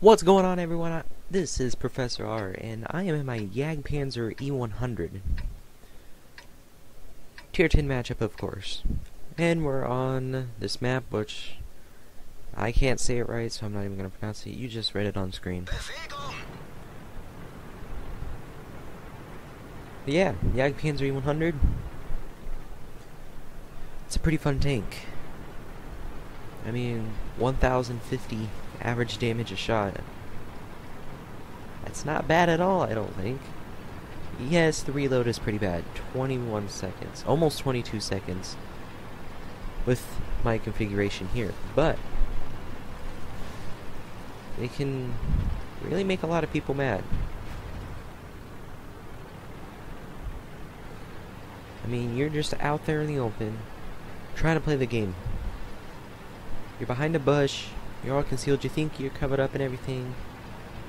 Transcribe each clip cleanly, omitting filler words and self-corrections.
What's going on, everyone? This is Professor R, and I am in my Jagdpanzer E100 Tier 10 matchup, of course. And we're on this map, which I can't say it right, so I'm not even going to pronounce it. You just read it on screen. But yeah, Jagdpanzer E100. It's a pretty fun tank. I mean, 1,050 average damage a shot. That's not bad at all, I don't think. Yes, the reload is pretty bad. 21 seconds. Almost 22 seconds with my configuration here. But it can really make a lot of people mad. I mean, you're just out there in the open trying to play the game. You're behind a bush, you're all concealed, you think you're covered up and everything,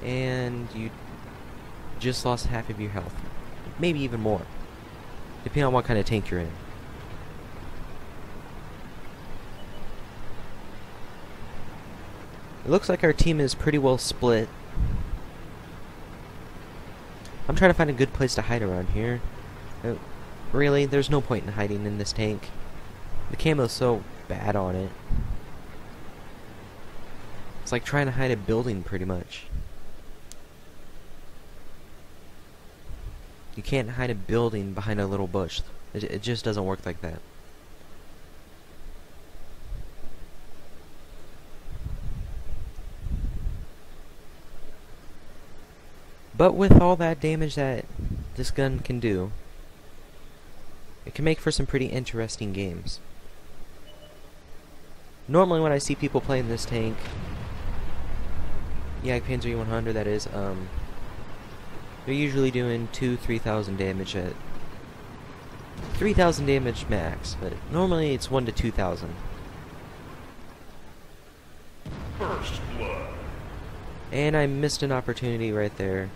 and you just lost half of your health. Maybe even more, depending on what kind of tank you're in. It looks like our team is pretty well split. I'm trying to find a good place to hide around here. Really, there's no point in hiding in this tank. The camo's so bad on it. It's like trying to hide a building, pretty much. You can't hide a building behind a little bush. It just doesn't work like that. But with all that damage that this gun can do, it can make for some pretty interesting games. Normally when I see people playing this tank, Jagdpanzer E100 that is, they're usually doing 2,000-3,000 damage at 3,000 damage max, but normally it's 1 to 2,000. First blood. And I missed an opportunity right there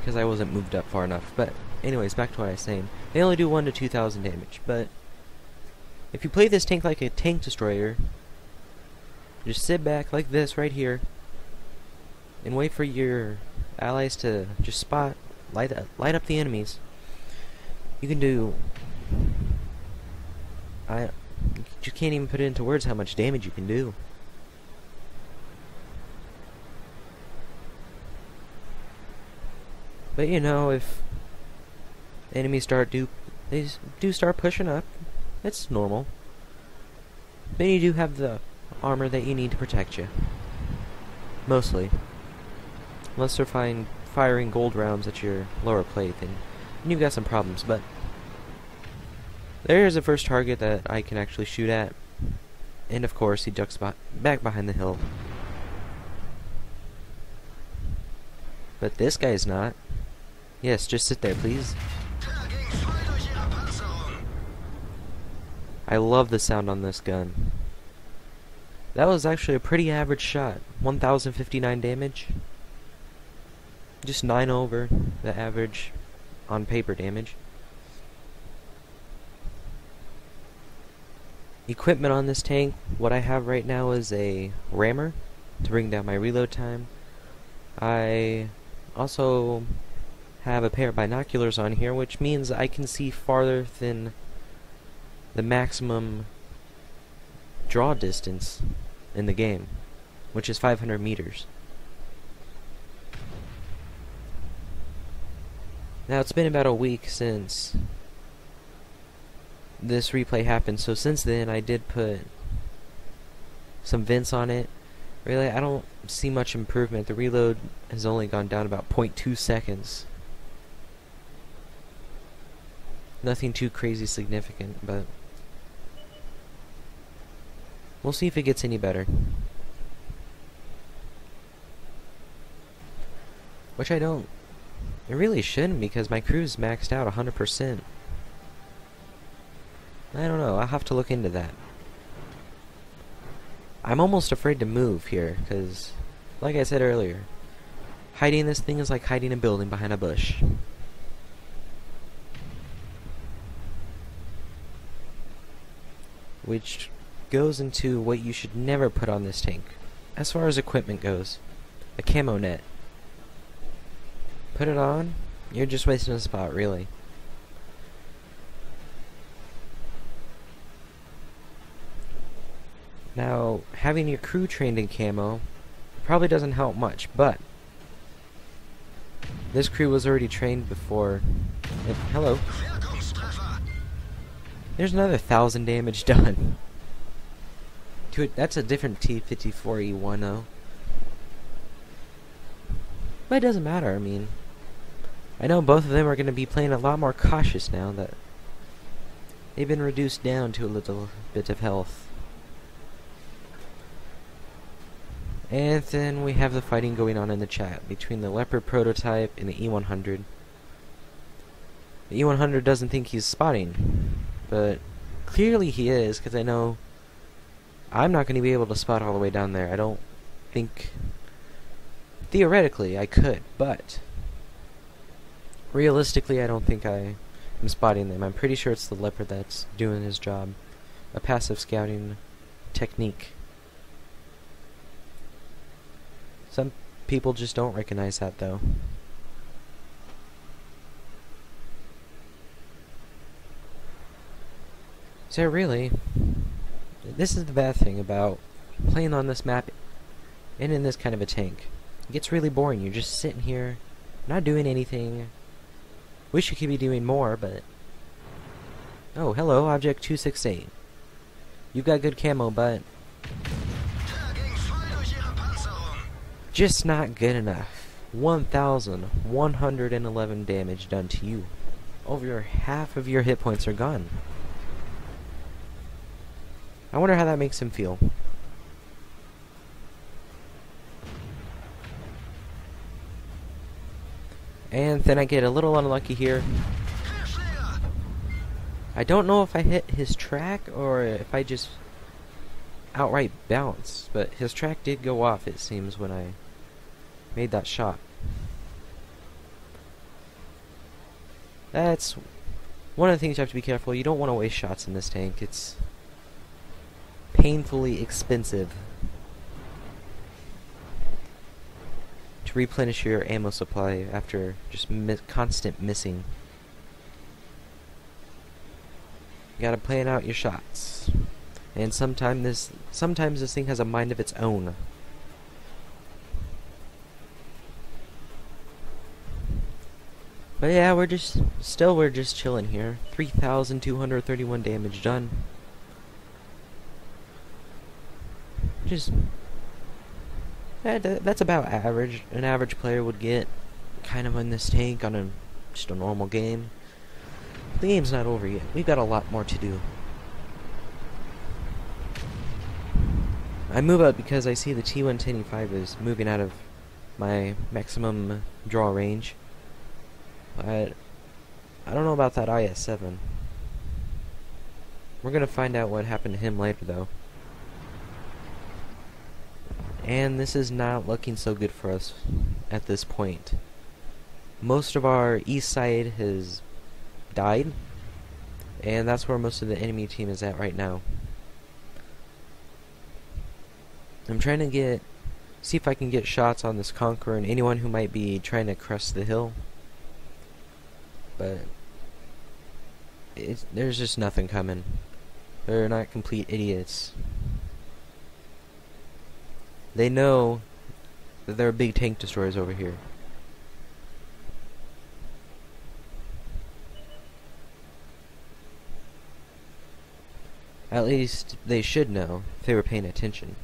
because I wasn't moved up far enough. But anyways, back to what I was saying. They only do 1 to 2,000 damage, but if you play this tank like a tank destroyer, just sit back like this right here and wait for your allies to just light up the enemies. You can do, you just can't even put it into words how much damage you can do. But you know, if enemies they do start pushing up, it's normal. Then you do have the armor that you need to protect you. Mostly. Unless they're firing gold rounds at your lower plate, then you've got some problems, but there's the first target that I can actually shoot at. And of course, he ducks back behind the hill. But this guy's not. Yes, just sit there, please. I love the sound on this gun. That was actually a pretty average shot. 1,059 damage. Just 9 over the average on paper damage. Equipment on this tank, what I have right now is a rammer to bring down my reload time. I also have a pair of binoculars on here, which means I can see farther than the maximum draw distance in the game, which is 500 meters. Now, it's been about a week since this replay happened, so since then I did put some vents on it. Really, I don't see much improvement. The reload has only gone down about 0.2 seconds. Nothing too crazy significant, but we'll see if it gets any better. Which I don't. It really shouldn't, because my crew's maxed out 100%. I don't know, I'll have to look into that. I'm almost afraid to move here, because, like I said earlier, hiding this thing is like hiding a building behind a bush. Which goes into what you should never put on this tank. as far as equipment goes, a camo net. Put it on, you're just wasting a spot, really. Now, having your crew trained in camo probably doesn't help much, but this crew was already trained before. Hello. There's another 1,000 damage done. That's a different T-54E1 though. But it doesn't matter, I mean, I know both of them are going to be playing a lot more cautious now that they've been reduced down to a little bit of health. And then we have the fighting going on in the chat between the Leopard prototype and the E100. The E100 doesn't think he's spotting, but clearly he is, because I know I'm not going to be able to spot all the way down there. I don't think... Theoretically, I could, but realistically, I don't think I am spotting them. I'm pretty sure it's the Leopard that's doing his job. A passive scouting technique. Some people just don't recognize that, though. So really, this is the bad thing about playing on this map and in this kind of a tank. It gets really boring. You're just sitting here, not doing anything. Wish you could be doing more, but... Oh, hello, Object 268. You've got good camo, but... just not good enough. 1,111 damage done to you. Over half of your hit points are gone. I wonder how that makes him feel. And then I get a little unlucky here. I don't know if I hit his track or if I just outright bounced, but his track did go off, it seems, when I made that shot. That's one of the things you have to be careful. You don't want to waste shots in this tank. It's painfully expensive to replenish your ammo supply after just constant missing. You gotta plan out your shots. And sometimes this thing has a mind of its own. But yeah, we're just chilling here. 3,231 damage done. Just that's about average. An average player would get kind of in this tank on just a normal game. The game's not over yet. We've got a lot more to do. I move up because I see the T-110E5 is moving out of my maximum draw range. But I don't know about that IS-7. We're gonna find out what happened to him later, though. And this is not looking so good for us at this point. Most of our east side has died, and that's where most of the enemy team is at right now. I'm trying to see if I can get shots on this Conqueror and anyone who might be trying to crest the hill. But there's just nothing coming. They're not complete idiots. They know that there are big tank destroyers over here. At least they should know if they were paying attention.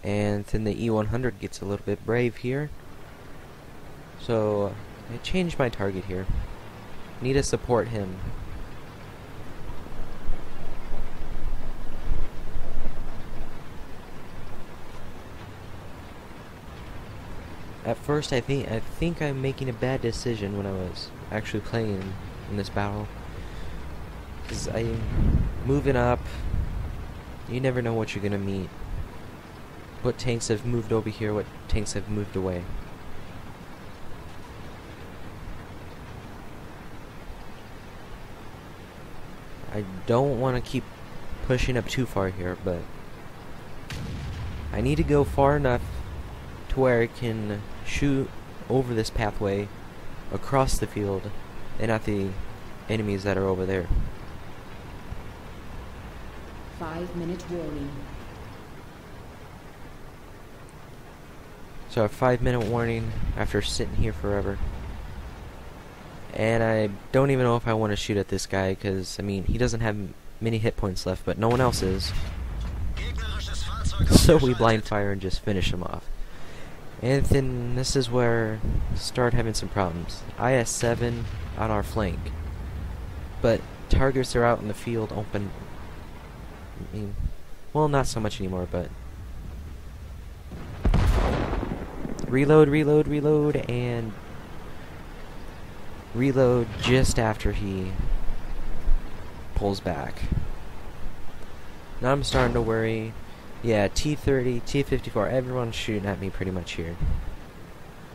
And then the E100 gets a little bit brave here. So I changed my target here. Need to support him. At first I think I'm making a bad decision when I was actually playing in this battle. Because I'm moving up. You never know what you're gonna meet. What tanks have moved over here, what tanks have moved away. I don't want to keep pushing up too far here, but I need to go far enough to where I can shoot over this pathway across the field and at the enemies that are over there. 5-minute warning. So a 5-minute warning after sitting here forever. And I don't even know if I want to shoot at this guy, because, I mean, he doesn't have many hit points left, but no one else is. So we blind fire and just finish him off. And then this is where start having some problems. IS-7 on our flank, but targets are out in the field open. I mean, well, not so much anymore, but reload, and reload just after he pulls back. Now I'm starting to worry. Yeah, T-30, T-54, everyone's shooting at me pretty much here.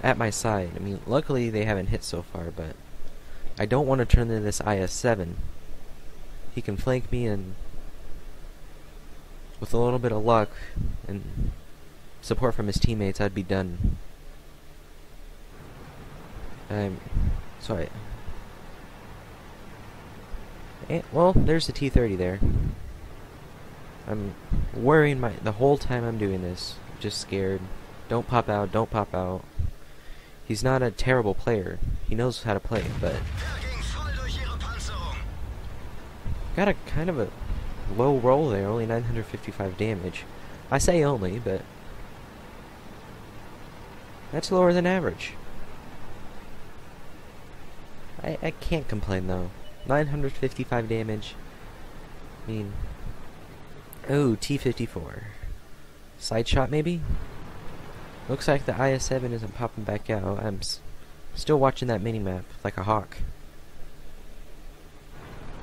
At my side. I mean, luckily they haven't hit so far, but I don't want to turn into this IS-7. He can flank me, and with a little bit of luck and support from his teammates, I'd be done. Sorry. Well, there's the T-30 there. I'm worrying the whole time I'm doing this. Just scared. Don't pop out, don't pop out. He's not a terrible player. He knows how to play, but got a kind of a low roll there, only 955 damage. I say only, but that's lower than average. I can't complain though. 955 damage. I mean, oh, T-54. Side shot maybe? Looks like the IS-7 isn't popping back out. I'm still watching that minimap like a hawk.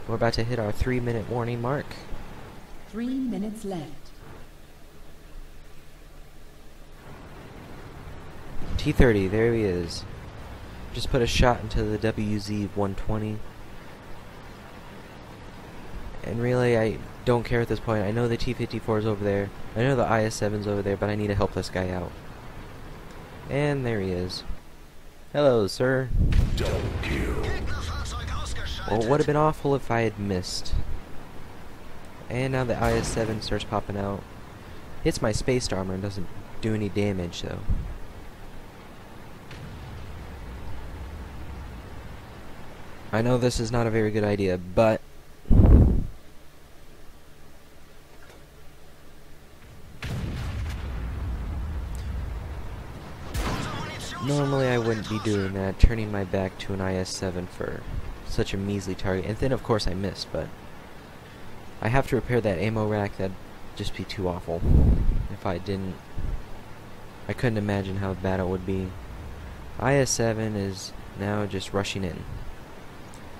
We're about to hit our 3-minute warning mark. 3 minutes left. T-30, there he is. Just put a shot into the WZ-120. And really, I don't care at this point. I know the T-54 is over there. I know the IS-7's over there, but I need to help this guy out. And there he is. Hello, sir. Double kill. Well, it would have been awful if I had missed. And now the IS-7 starts popping out. Hits my spaced armor and doesn't do any damage, though. I know this is not a very good idea, but normally I wouldn't be doing that, turning my back to an IS-7 for such a measly target. And then of course I missed, but I have to repair that ammo rack. That'd just be too awful if I didn't. I couldn't imagine how bad it would be. IS-7 is now just rushing in.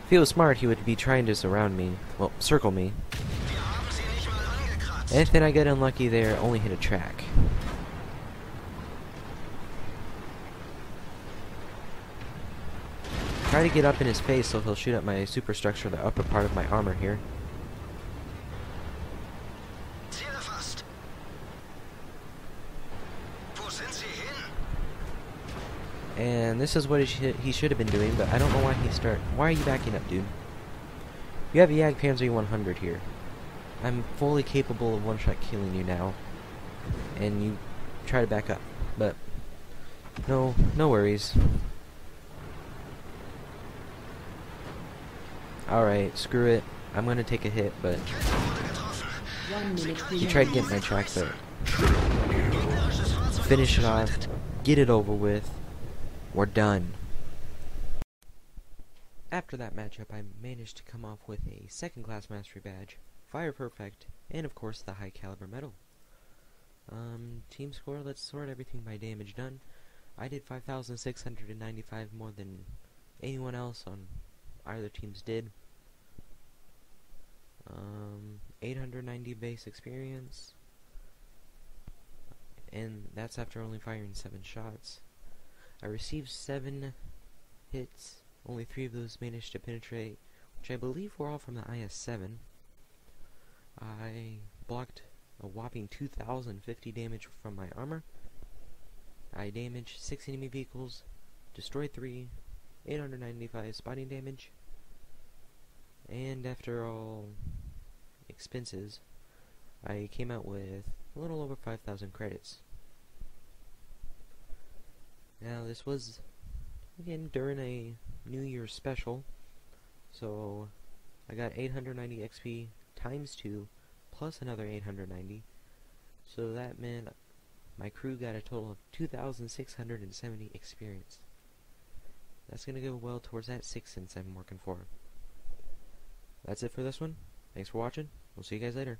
If he was smart, he would be trying to surround me, well, circle me. And then I get unlucky there, only hit a track. Try to get up in his face so he'll shoot at my superstructure, the upper part of my armor here. And this is what he should have been doing, but I don't know why why are you backing up, dude? You have a Jagdpanzer 100 here. I'm fully capable of one-shot killing you now. And you try to back up. But no worries. Alright, screw it. I'm gonna take a hit, but he tried to get my track, but finish it off, get it over with. We're done. After that matchup, I managed to come off with a second class mastery badge, fire perfect, and of course the high caliber medal. Team score, let's sort everything by damage done. I did 5,695 more than anyone else on either teams did. 890 base experience, and that's after only firing 7 shots. I received 7 hits, only 3 of those managed to penetrate, which I believe were all from the IS-7. I blocked a whopping 2,050 damage from my armor. I damaged 6 enemy vehicles, destroyed 3, 895 spotting damage, and after all expenses, I came out with a little over 5,000 credits. Now this was, again, during a New Year's special, so I got 890 XP times 2, plus another 890, so that meant my crew got a total of 2,670 experience. That's gonna go well towards that 6 cents I'm working for. That's it for this one. Thanks for watching. We'll see you guys later.